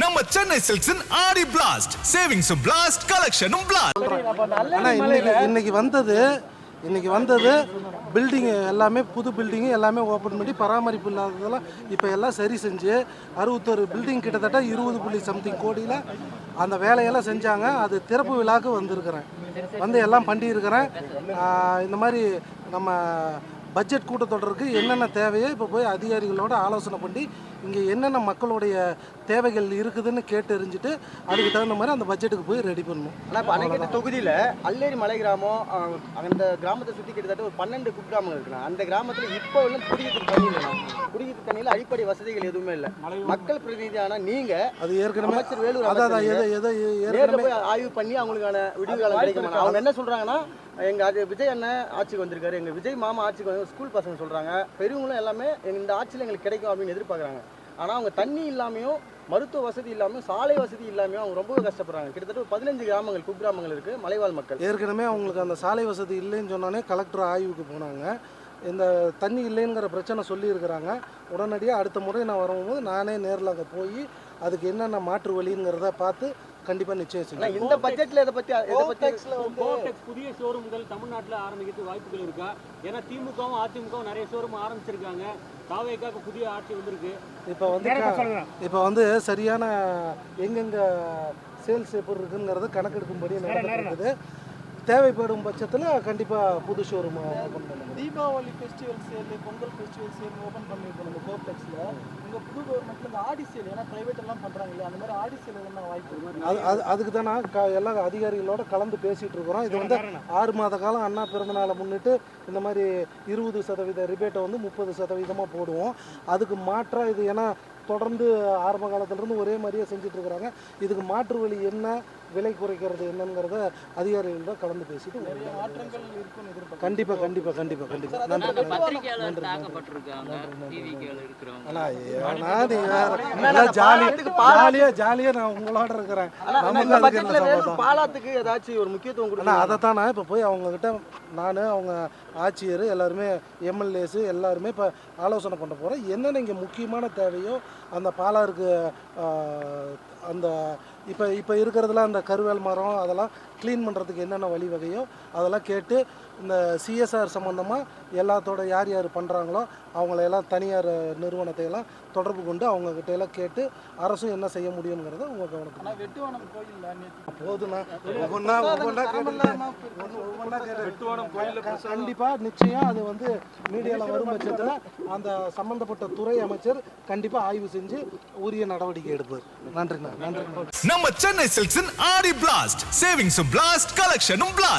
நம்ம சென்னை சில்க்ஸின் ஆடி blast சேவிங்ஸும் blast கலெக்ஷனும் blast. ஆனா இன்னைக்கு வந்தது பில்டிங் எல்லாமே புது பில்டிங்கு எல்லாமே ஓப்பன் பண்ணி பராமரிப்பு இல்லாததெல்லாம் இப்போ எல்லாம் சரி செஞ்சு 61 பில்டிங் கிட்டத்தட்ட 20 கோடியில் அந்த வேலையெல்லாம் செஞ்சாங்க. அது திறப்பு விழாக்கு வந்திருக்கிறேன், வந்து எல்லாம் பண்ணியிருக்கிறேன். இந்த மாதிரி நம்ம பட்ஜெட் கூட்டத்தொடருக்கு என்னென்ன தேவையோ இப்போ போய் அதிகாரிகளோட ஆலோசனை பண்ணி இங்கே என்னென்ன மக்களுடைய தேவைகள் இருக்குதுன்னு கேட்டு எறிஞ்சிட்டு அதுக்கு தகுந்த மாதிரி அந்த பட்ஜெட்டுக்கு போய் ரெடி பண்ணணும். ஆனால் இப்போ அணைக்கட்டு தொகுதியில் அல்லேரி மலை கிராமம் அந்த கிராமத்தை சுற்றி கிட்டத்தட்ட ஒரு 12 குக்கிராமங்கள் இருக்குண்ணா. அந்த கிராமத்தில் இப்போ உள்ள குடிநீர் தண்ணி இல்லைண்ணா. குடிநீர் தண்ணியில் அடிப்படை வசதிகள் எதுவுமே இல்லை. மக்கள் பிரதிநிதியான நீங்கள் அது ஏற்கனவே அமைச்சர் வேலூர் போய் ஆய்வு பண்ணி அவங்களுக்கான விடிவுகாலம் கிடைக்கும். அவங்க என்ன சொல்கிறாங்கன்னா, எங்கள் விஜய் அண்ணன் ஆட்சிக்கு வந்திருக்காரு, எங்கள் விஜய் மாமா ஆட்சிக்கு வந்து ஸ்கூல் பசங்க சொல்கிறாங்க, பெரியவங்களும் எல்லாமே இந்த ஆட்சியில் எங்களுக்கு கிடைக்கும் அப்படின்னு எதிர்பார்க்குறாங்க. ஆனால் அவங்க தண்ணி இல்லாமையும் மருத்துவ வசதி இல்லாமல் சாலை வசதி இல்லாமல் அவங்க ரொம்ப கஷ்டப்படுறாங்க. கிட்டத்தட்ட ஒரு 15 கிராமங்கள் குக்கிராமங்கள் இருக்குது மலைவாழ் மக்கள். ஏற்கனவே அவங்களுக்கு அந்த சாலை வசதி இல்லைன்னு சொன்னோன்னே கலெக்டர் ஆய்வுக்கு போனாங்க. இந்த தண்ணி இல்லைங்கிற பிரச்சனை சொல்லியிருக்கிறாங்க. உடனடியாக அடுத்த முறை நான் வரும்போது நானே நேரில் அங்கே போய் அதுக்கு என்னென்ன மாற்று வழிங்கிறத பார்த்து கண்டிப்பாக நிச்சயம் செய்யணும். இந்த பட்ஜெட்டில் இதை பற்றி புதிய ஷோரூம்கள் தமிழ்நாட்டில் ஆரம்பிக்கிறதுக்கு வாய்ப்புகள் இருக்கா? ஏன்னா திமுகவும் அதிமுகவும் நிறைய ஷோரூம் ஆரம்பிச்சிருக்காங்க. தாவேக்காக்கு புதிய ஆட்சி வந்திருக்கு. இப்போ வந்து சரியான எங்கெங்கே சேல்ஸ் எப்படி இருக்குங்கிறத கணக்கெடுக்கும்படி நடக்குது. தேவைப்படும் பட்சத்தில் கண்டிப்பாக புது ஷோரூம் ஓப்பன் பண்ணுவோம். Deepavali festival sale, Pongal festival sale open பண்ணியிருக்கோம் நம்ம கோப்டெக்ஸில். உங்கள் புது கவர்மெண்ட்டில் இந்த ஆடி சேல், ஏன்னா ப்ரைவேட் எல்லாம் பண்ணுறாங்க இல்லையா, அந்த மாதிரி ஆடி சேல் என்ன வாய்ப்பு? அதுக்கு தான் நான் எல்லா அதிகாரிகளோட கலந்து பேசிகிட்டு இருக்கிறோம். இது வந்து 6 மாத காலம் அண்ணா பிறந்தநாளை முன்னிட்டு இந்த மாதிரி 20% ரிபேட்டை வந்து 30% போடுவோம். அதுக்கு மாற்றாக இது ஏன்னா தொடர்ந்து ஆரம்ப காலத்திலிருந்து ஒரே மாதிரியே செஞ்சுட்டு இருக்கிறாங்க. இதுக்கு மாற்று வழி என்ன, விலை குறைக்கிறது என்னங்கிறத அதிகாரிகளோட கலந்து பேசிட்டு மாற்றங்கள் இருக்குன்னு எதிர்பார்க்க. கண்டிப்பாக ஜாலியாக நான் உங்களோட இருக்கிறேன். பாலாத்துக்கு ஏதாச்சும் ஒரு முக்கியத்துவம் கொடுக்கணும். அதைத்தான் நான் இப்போ போய் அவங்கக்கிட்ட நான் அவங்க ஆட்சியர் எல்லாருமே எம்எல்ஏஸு எல்லாருமே இப்போ ஆலோசனை பண்ண போகிறோம். என்னென்ன இங்கே முக்கியமான தேவையோ அந்த பாலாருக்கு அந்த இப்போ இருக்கிறதுல அந்த கருவேல் மரம் அதெல்லாம் க்ளீன் பண்ணுறதுக்கு என்னென்ன வழிவகையோ அதெல்லாம் கேட்டு இந்த சிஎஸ்ஆர் சம்மந்தமாக எல்லாத்தோட யார் யார் பண்ணுறாங்களோ அவங்களையெல்லாம் தனியார் நிறுவனத்தையெல்லாம் தொடர்பு கொண்டு அவங்கக்கிட்ட எல்லாம் கேட்டு அரசும் என்ன செய்ய முடியுங்கிறத உங்கள் கவனத்தில். வெட்டுவானம் கோயில் போதுண்ணா கண்டிப்பாக நிச்சயம் அது வந்து மீடியாவில் வரும் பட்சத்தில் அந்த சம்மந்தப்பட்ட துறை அமைச்சர் கண்டிப்பாக ஆய்வு செஞ்சு உரிய நடவடிக்கை எடுப்பார். நன்றி. நம்ம சென்னை சில்க்ஸின் ஆடி பிளாஸ்ட் சேவிங்ஸும் பிளாஸ்ட் கலெக்ஷனும் பிளாஸ்ட்.